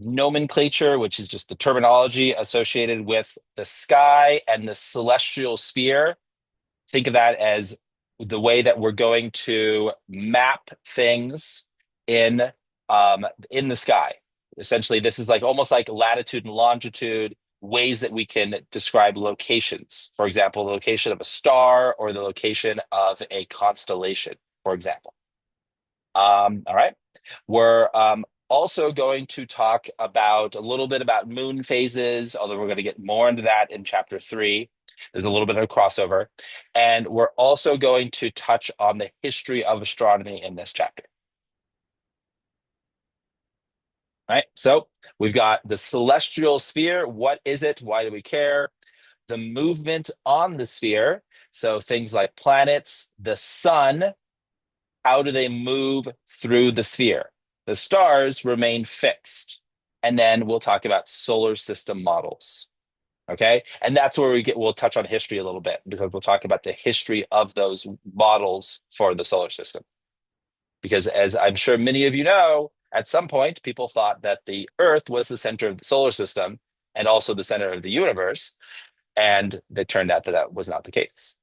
nomenclature, which is just the terminology associated with the sky and the celestial sphere. Think of that as the way that we're going to map things in the sky. Essentially, this is like almost like latitude and longitude, ways that we can describe locations. For example, the location of a star or the location of a constellation, for example. All right. We're also going to talk about a little bit about moon phases, although we're going to get more into that in chapter 3. There's a little bit of a crossover. And we're also going to touch on the history of astronomy in this chapter. All right. So we've got the celestial sphere. What is it? Why do we care? The movement on the sphere. So things like planets, the sun, how do they move through the sphere? The stars remain fixed. And then we'll talk about solar system models. Okay. And that's where we'll touch on history a little bit because we'll talk about the history of those models for the solar system. Because as I'm sure many of you know, at some point, people thought that the Earth was the center of the solar system and also the center of the universe. And it turned out that that was not the case.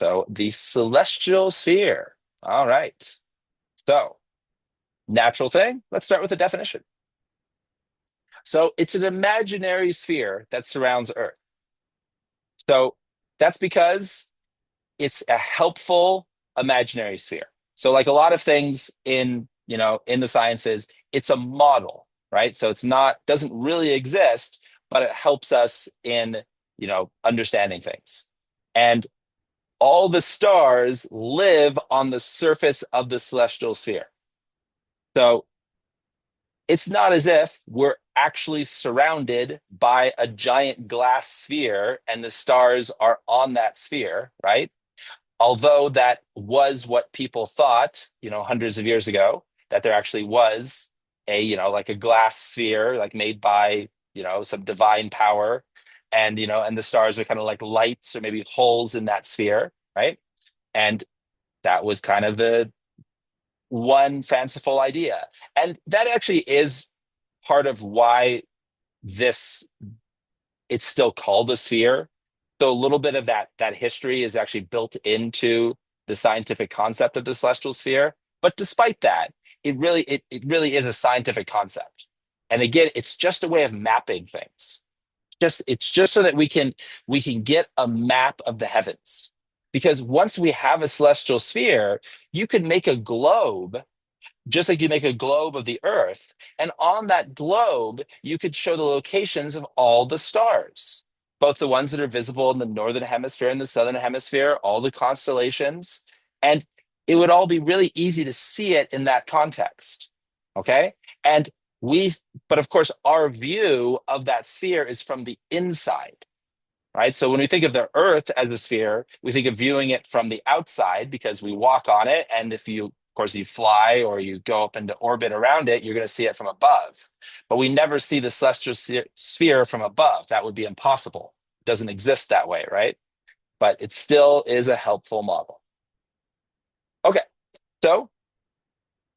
So the celestial sphere. All right. So, natural thing, let's start with the definition. So, it's an imaginary sphere that surrounds Earth. So, that's because it's a helpful imaginary sphere. So, like a lot of things in the sciences, it's a model, right? So, it's not doesn't really exist, but it helps us in, understanding things. And all the stars live on the surface of the celestial sphere. So it's not as if we're actually surrounded by a giant glass sphere and the stars are on that sphere, right? Although that was what people thought, hundreds of years ago, that there actually was like a glass sphere, like made by, some divine power. And the stars are kind of like lights or maybe holes in that sphere, right? And that was kind of the one fanciful idea. And that actually is part of why this it's still called a sphere. So a little bit of that history is actually built into the scientific concept of the celestial sphere. But despite that, it really is a scientific concept. And again, it's just a way of mapping things. It's just so that we can get a map of the heavens. Because once we have a celestial sphere, you can make a globe just like you make a globe of the Earth. And on that globe, you could show the locations of all the stars, both the ones that are visible in the northern hemisphere and the southern hemisphere, all the constellations. And it would all be really easy to see it in that context. Okay. And but of course, our view of that sphere is from the inside. Right. So when we think of the Earth as a sphere, we think of viewing it from the outside because we walk on it. And if you, of course, you fly or you go up into orbit around it, you're going to see it from above. But we never see the celestial sphere from above. That would be impossible. It doesn't exist that way, right? But it still is a helpful model. Okay. So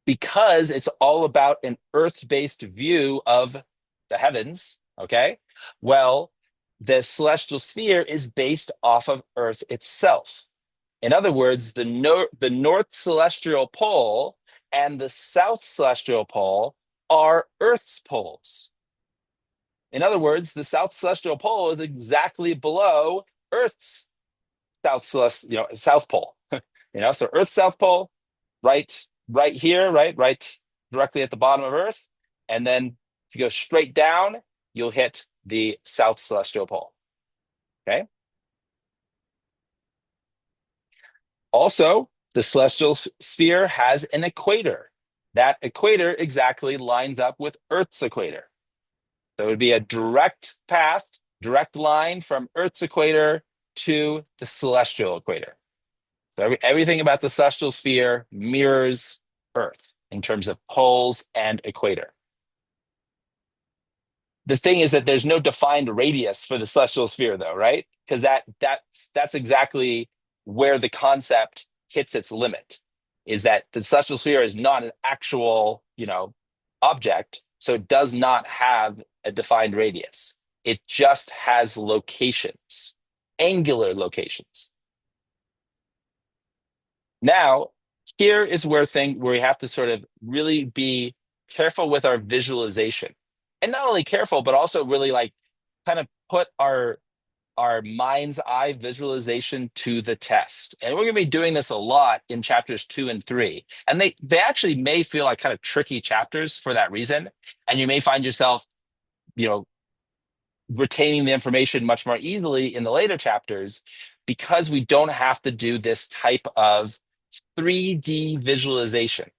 because it's all about an Earth-based view of the heavens, okay? Well, the celestial sphere is based off of Earth itself. In other words, the North Celestial Pole and the South Celestial Pole are Earth's poles. In other words, the South Celestial Pole is exactly below Earth's South Pole. So Earth's South Pole, right here, right directly at the bottom of Earth, and then if you go straight down, you'll hit the South Celestial Pole. Okay. Also, the celestial sphere has an equator. That equator exactly lines up with Earth's equator. So it would be a direct path, direct line from Earth's equator to the celestial equator. So everything about the celestial sphere mirrors Earth in terms of poles and equator. The thing is that there's no defined radius for the celestial sphere, though, right? Because that's exactly where the concept hits its limit. Is that the celestial sphere is not an actual, object, So it does not have a defined radius. It just has locations, angular locations. Now, here is where we have to sort of really be careful with our visualization. And not only careful, but also really like kind of put our mind's eye visualization to the test. And we're going to be doing this a lot in chapters 2 and 3. And they actually may feel like kind of tricky chapters for that reason. And you may find yourself, you know, retaining the information much more easily in the later chapters because we don't have to do this type of 3D visualization,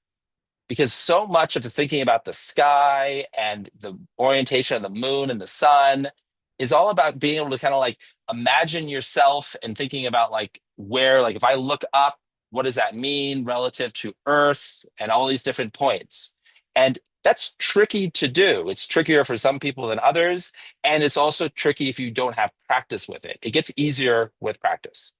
because so much of the thinking about the sky and the orientation of the moon and the sun is all about being able to kind of like imagine yourself and thinking about like where, like if I look up, what does that mean relative to Earth and all these different points? And that's tricky to do. It's trickier for some people than others. And it's also tricky if you don't have practice with it. It gets easier with practice.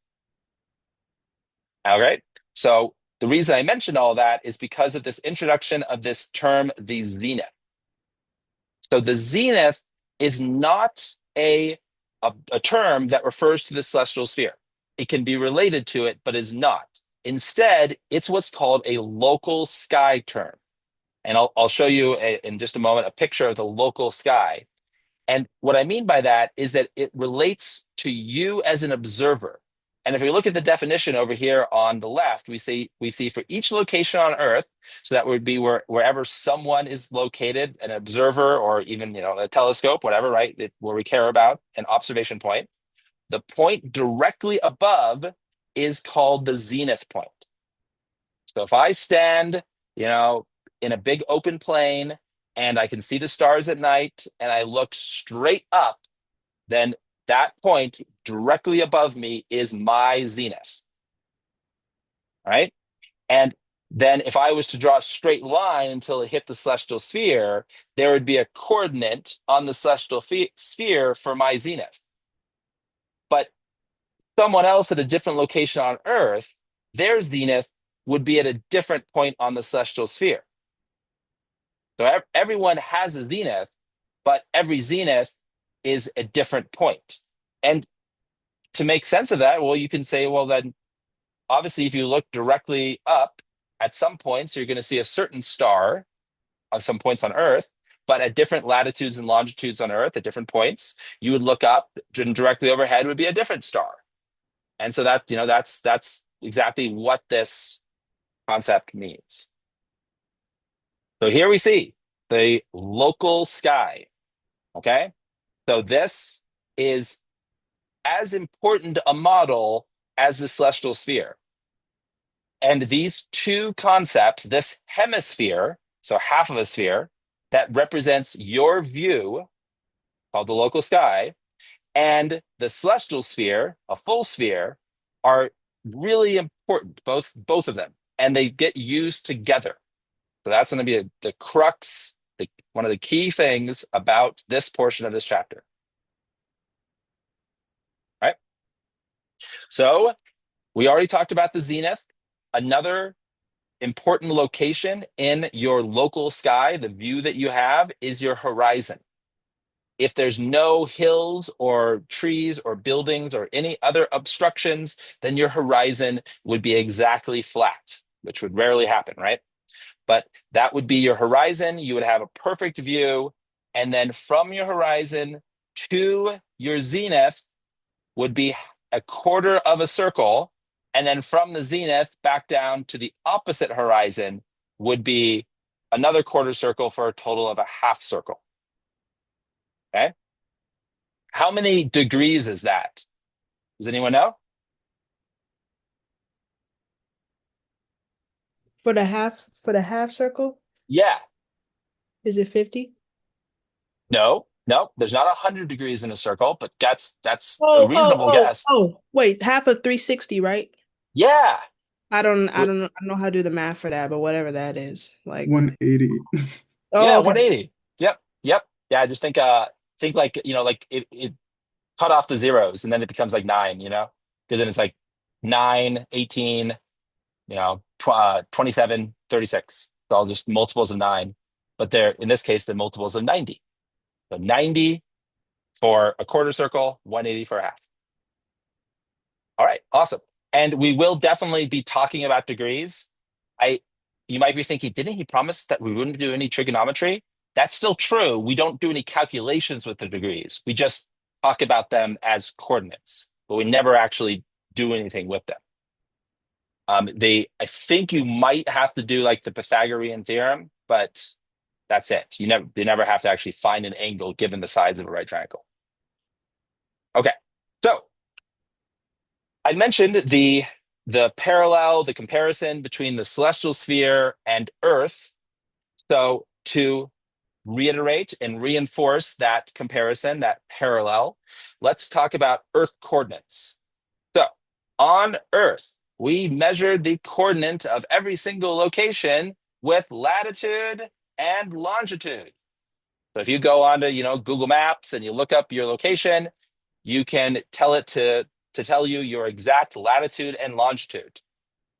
All right. So the reason I mentioned all that is because of this introduction of this term, the zenith. So the zenith is not a term that refers to the celestial sphere. It can be related to it, but is not. Instead, it's what's called a local sky term. And I'll show you in just a moment a picture of the local sky. And what I mean by that is that it relates to you as an observer. And if we look at the definition over here on the left, we see for each location on Earth, so that would be wherever someone is located, an observer or even a telescope, whatever, right? Where we care about an observation point. The point directly above is called the zenith point. So if I stand, in a big open plain and I can see the stars at night and I look straight up, then that point directly above me is my zenith. All right. And then if I was to draw a straight line until it hit the celestial sphere, there would be a coordinate on the celestial sphere for my zenith. But someone else at a different location on Earth, their zenith would be at a different point on the celestial sphere. So everyone has a zenith, but every zenith is a different point. And to make sense of that, well, you can say, well, then obviously, if you look directly up at some points, you're going to see a certain star on some points on Earth, but at different latitudes and longitudes on Earth, at different points, you would look up and directly overhead would be a different star. And so that's exactly what this concept means. So here we see the local sky. Okay. So this is as important a model as the celestial sphere. And these two concepts, this hemisphere, so half of a sphere, that represents your view, called the local sky, and the celestial sphere, a full sphere, are really important, both of them, and they get used together. So that's going to be the crux, one of the key things about this portion of this chapter. All right. So we already talked about the zenith. Another important location in your local sky, the view that you have, is your horizon. If there's no hills or trees or buildings or any other obstructions, then your horizon would be exactly flat, which would rarely happen, right? But that would be your horizon. You would have a perfect view. And then from your horizon to your zenith would be a quarter of a circle. And then from the zenith back down to the opposite horizon would be another quarter circle for a total of a half circle. Okay. How many degrees is that? Does anyone know? For the half circle, Yeah. is it 50? No, no, there's not 100 degrees in a circle, but that's a Oh, oh, reasonable oh, guess. oh. Wait, half of 360, right? Yeah. I don't know how to do the math for that, but whatever that is. Like, 180. Yeah, oh, okay. 180. Yep. Yep. Yeah, just think like, like it cut off the zeros and then it becomes like 9, because then it's like 9, 18, 27, 36. It's all just multiples of 9. but they're, in this case, they're multiples of 90. So 90 for a quarter circle, 180 for a half. All right, awesome. And we will definitely be talking about degrees. I, you might be thinking, didn't he promise that we wouldn't do any trigonometry? That's still true. We don't do any calculations with the degrees. We just talk about them as coordinates, but we never actually do anything with them. I think you might have to do like the Pythagorean theorem, but that's it. You never have to actually find an angle given the sides of a right triangle. Okay, so I mentioned the parallel, the comparison between the celestial sphere and Earth. So to reiterate and reinforce that comparison, that parallel, let's talk about Earth coordinates. So on Earth, we measured the coordinate of every single location with latitude and longitude. So if you go onto, Google Maps and you look up your location, you can tell it to tell you your exact latitude and longitude,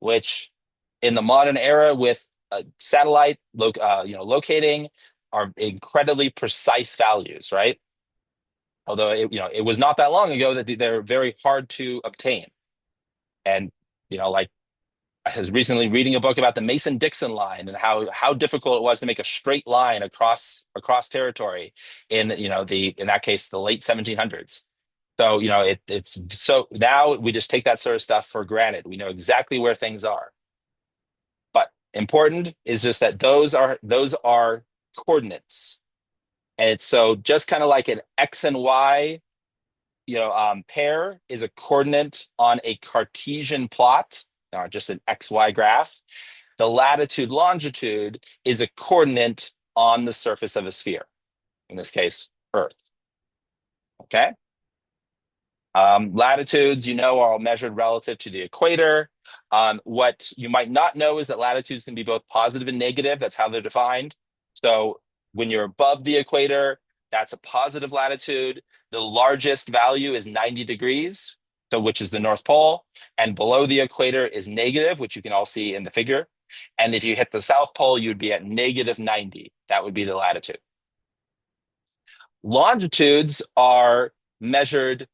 which in the modern era with satellite locating are incredibly precise values, right? Although it was not that long ago that they're very hard to obtain. And like I was recently reading a book about the Mason-Dixon line and how difficult it was to make a straight line across territory in in that case the late 1700s. So it's so now we just take that sort of stuff for granted. We know exactly where things are. But important is just that those are coordinates, and it's so just kind of like an x and y pair is a coordinate on a Cartesian plot, or just an XY graph. The latitude longitude is a coordinate on the surface of a sphere, in this case, Earth. Okay. Latitudes, are all measured relative to the equator. What you might not know is that latitudes can be both positive and negative. That's how they're defined. So when you're above the equator, that's a positive latitude. The largest value is 90 degrees, so which is the North Pole. And below the equator is negative, which you can all see in the figure. And if you hit the South Pole, you'd be at negative 90. That would be the latitude. Longitudes are measured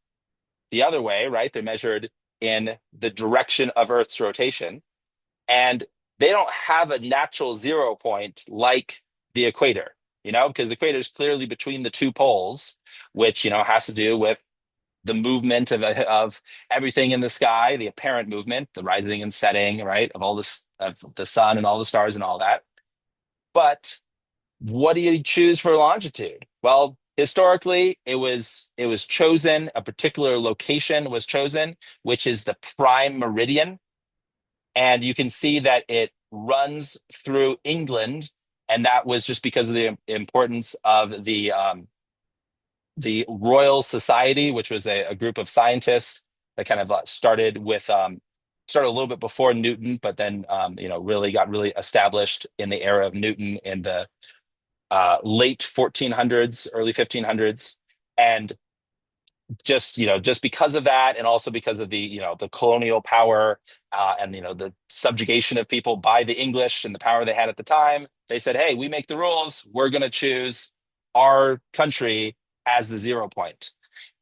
the other way, right? They're measured in the direction of Earth's rotation. And they don't have a natural 0 point like the equator, because the equator is clearly between the two poles, which, has to do with the movement of everything in the sky, the apparent movement, the rising and setting, right, of all this, of the sun and all the stars and all that. But what do you choose for longitude? Well, historically, it was chosen, a particular location was chosen, which is the prime meridian. And you can see that it runs through England. And that was just because of the importance of the Royal Society, which was a group of scientists that kind of started a little bit before Newton, but then really got really established in the era of Newton in the late 1400s, early 1500s, and just because of that, and also because of the colonial power and the subjugation of people by the English and the power they had at the time, they said, "Hey, we make the rules. We're going to choose our country as the 0 point,"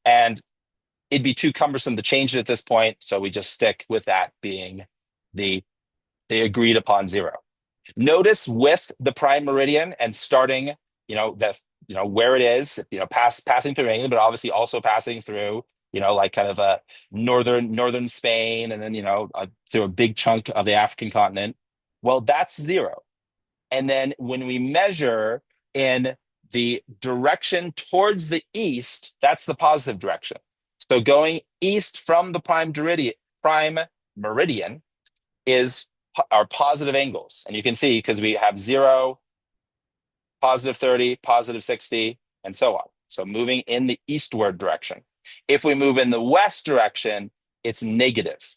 and it'd be too cumbersome to change it at this point, so we just stick with that being the agreed upon 0. Notice with the prime meridian and starting, that where it is, passing through England, but obviously also passing through, like kind of a northern Spain, and then through a big chunk of the African continent. Well, that's 0. And then when we measure in the direction towards the east, that's the positive direction. So going east from the prime meridian is our positive angles. And you can see because we have 0, positive 30, positive 60, and so on. So moving in the eastward direction. If we move in the west direction, it's negative.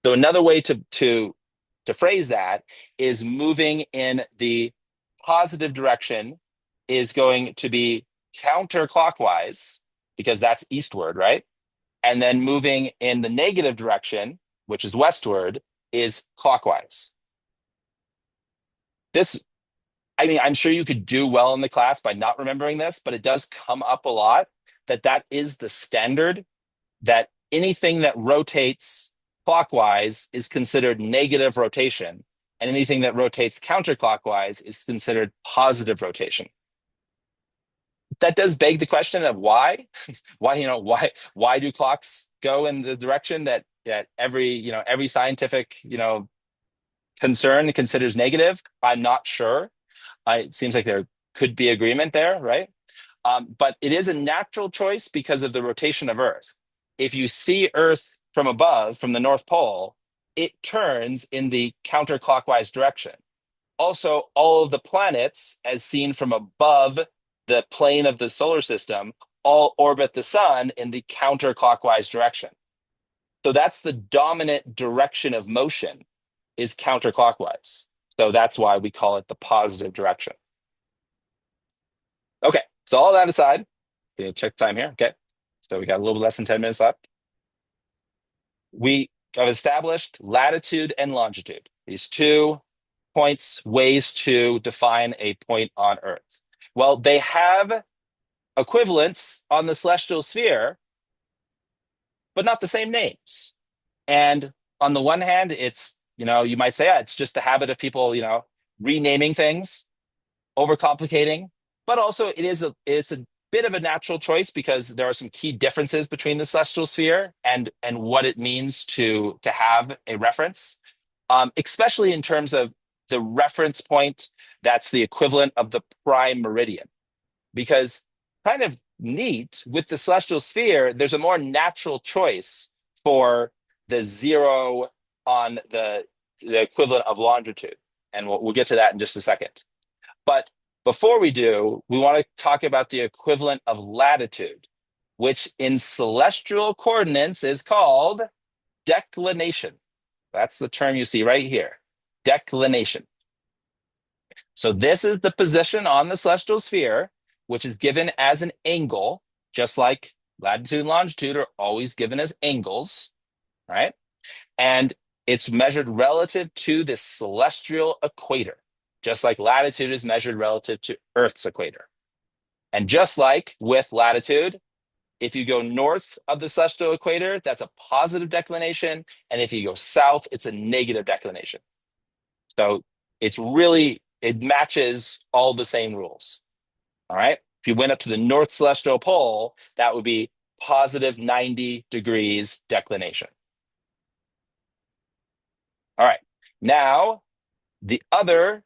So another way to phrase that is moving in the positive direction is going to be counterclockwise because that's eastward, right? And then moving in the negative direction, which is westward, is clockwise. This I mean, I'm sure you could do well in the class by not remembering this, but it does come up a lot that that is the standard, that anything that rotates clockwise is considered negative rotation, and anything that rotates counterclockwise is considered positive rotation. That does beg the question of why, why do clocks go in the direction that every scientific concern considers negative? I'm not sure. It seems like there could be agreement there, right? But it is a natural choice because of the rotation of Earth. If you see Earth from above, from the North Pole, it turns in the counterclockwise direction. Also, all of the planets, as seen from above the plane of the solar system, all orbit the sun in the counterclockwise direction. So that's the dominant direction of motion, is counterclockwise. So that's why we call it the positive direction. Okay, so all that aside, check time here. Okay, so we got a little bit less than 10 minutes left. We have established latitude and longitude, these 2 points, ways to define a point on Earth. Well, they have equivalents on the celestial sphere, but not the same names. And on the one hand, you might say, it's just the habit of people, renaming things, overcomplicating, but also it's a bit of a natural choice because there are some key differences between the celestial sphere and what it means to have a reference, especially in terms of the reference point that's the equivalent of the prime meridian. Because kind of neat with the celestial sphere, there's a more natural choice for the zero on the equivalent of longitude, and we'll get to that in just a second. But before we do, we want to talk about the equivalent of latitude, which in celestial coordinates is called declination. That's the term you see right here, declination. So this is the position on the celestial sphere, which is given as an angle, just like latitude and longitude are always given as angles, right? And it's measured relative to the celestial equator, just like latitude is measured relative to Earth's equator. And just like with latitude, if you go north of the celestial equator, that's a positive declination. And if you go south, it's a negative declination. So it matches all the same rules. All right. If you went up to the North Celestial Pole, that would be positive 90 degrees declination. All right. Now, the other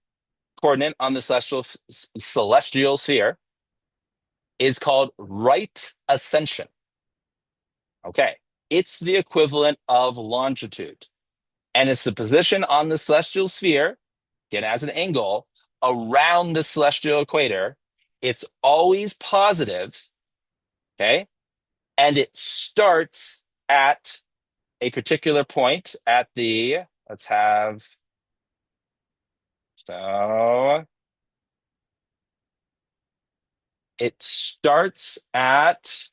coordinate on the celestial sphere is called right ascension. Okay. It's the equivalent of longitude. And it's the position on the celestial sphere, again, as an angle, around the celestial equator. It's always positive, okay? And it starts at a particular point at so it starts at,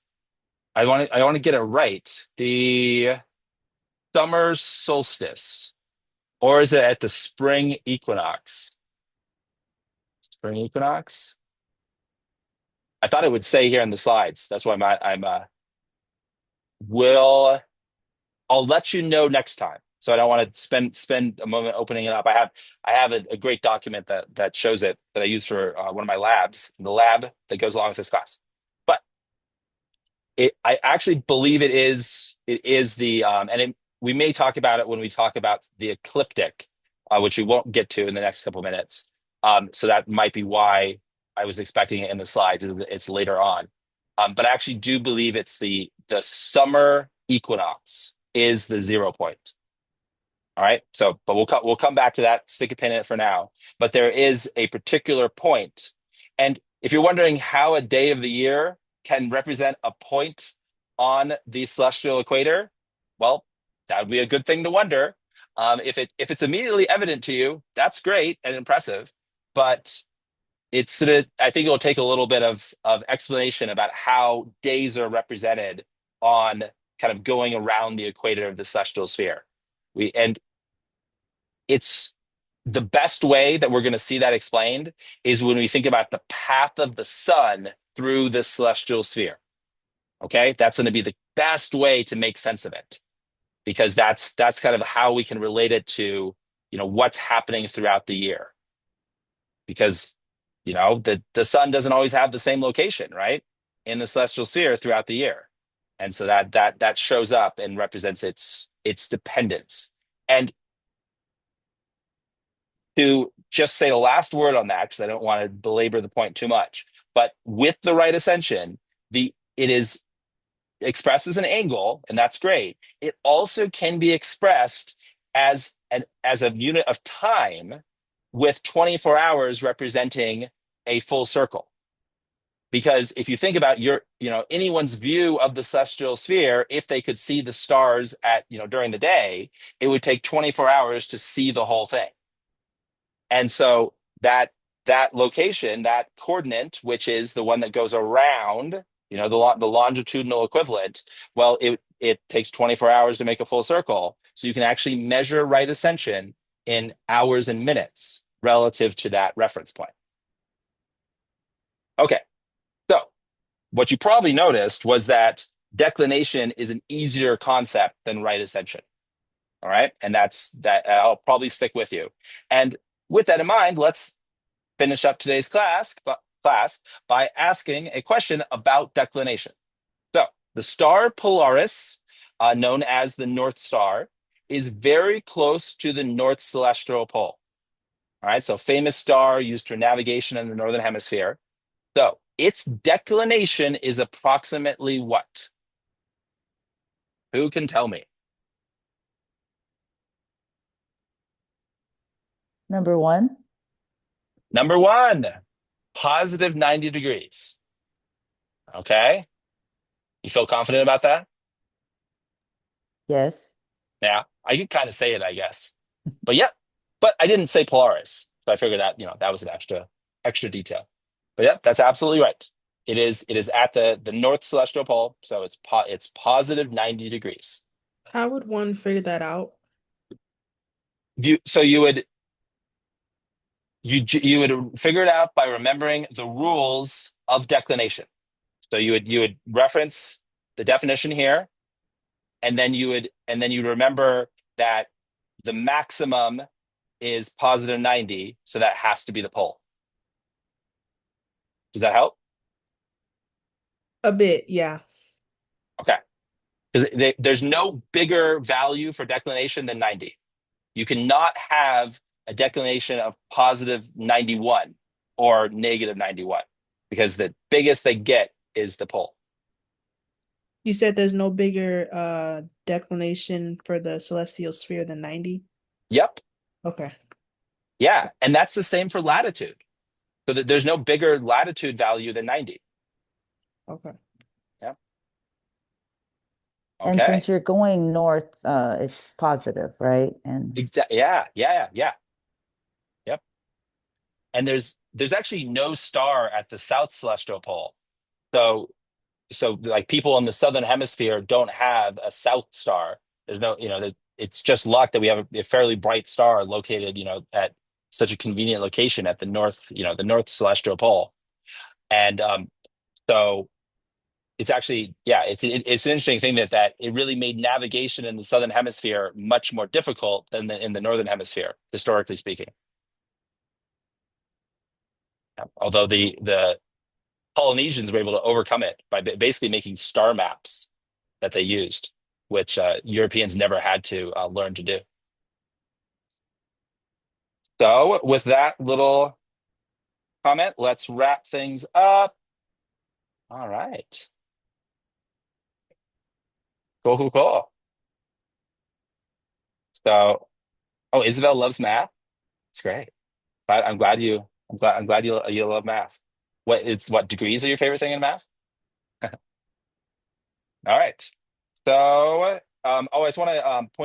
I want to get it right, the summer solstice, or is it at the spring equinox? Spring equinox? I thought it would say here in the slides. That's why will I'll let you know next time. So I don't want to spend a moment opening it up. I have a great document that shows it that I use for one of my labs, the lab that goes along with this class. But I actually believe it is the we may talk about it when we talk about the ecliptic, which we won't get to in the next couple minutes. So that might be why I was expecting it in the slides. It's later on, but I actually do believe it's the summer equinox is the 0 point. All right. So, but we'll come back to that. Stick a pin in it for now. But there is a particular point, and if you're wondering how a day of the year can represent a point on the celestial equator, well, that would be a good thing to wonder. If it's immediately evident to you, that's great and impressive. But I think it'll take a little bit of explanation about how days are represented on kind of going around the equator of the celestial sphere. And it's the best way that we're going to see that explained is when we think about the path of the sun through the celestial sphere. Okay, that's going to be the best way to make sense of it because that's kind of how we can relate it to what's happening throughout the year because the sun doesn't always have the same location, right, in the celestial sphere throughout the year, and so that shows up and represents its dependence. And to just say the last word on that, because I don't want to belabor the point too much, but with the right ascension, it is expressed as an angle, and that's great. It also can be expressed as a unit of time, with 24 hours representing a full circle. Because if you think about anyone's view of the celestial sphere, if they could see the stars during the day, it would take 24 hours to see the whole thing. And so that location, that coordinate, which is the one that goes around, the longitudinal equivalent, well, it takes 24 hours to make a full circle. So you can actually measure right ascension in hours and minutes relative to that reference point. Okay, so what you probably noticed was that declination is an easier concept than right ascension. All right, and that I'll probably stick with you. And with that in mind, let's finish up today's class by asking a question about declination. So, the star Polaris, known as the North Star, is very close to the North Celestial Pole. All right, so famous star used for navigation in the Northern Hemisphere. So, its declination is approximately what? Who can tell me? Number one, Number one, positive 90 degrees. Okay, you feel confident about that? yes. Yeah, I could kind of say it, I guess. But yeah, but I didn't say Polaris, so I figured that was an extra detail. But yeah, that's absolutely right. It is at the North Celestial Pole, so it's positive 90 degrees. How would one figure that out? You would figure it out by remembering the rules of declination. So you would reference the definition here, and then you remember that the maximum is positive 90, so that has to be the pole. Does that help? A bit, yeah. Okay. There's no bigger value for declination than 90. You cannot have a declination of positive 91 or negative 91 because the biggest they get is the pole. You said there's no bigger declination for the celestial sphere than 90? Yep. Okay. Yeah. And that's the same for latitude. So that there's no bigger latitude value than 90. Okay. Yep. And Okay. since you're going north, it's positive, right? And Yeah. Yeah. Yeah. Yeah. Yep. And there's actually no star at the south celestial pole. So like people in the southern hemisphere don't have a south star. There's no, it's just luck that we have a fairly bright star located, at such a convenient location at the north celestial pole. And so it's actually, yeah, it's an interesting thing that it really made navigation in the southern hemisphere much more difficult than in the northern hemisphere, historically speaking. Although the Polynesians were able to overcome it by basically making star maps that they used, which Europeans never had to learn to do. So, with that little comment, let's wrap things up. All right. Cool, cool, cool. So, oh, Isabel loves math. It's great. I'm glad you love math. What degrees are your favorite thing in math? All right. So, I just want to point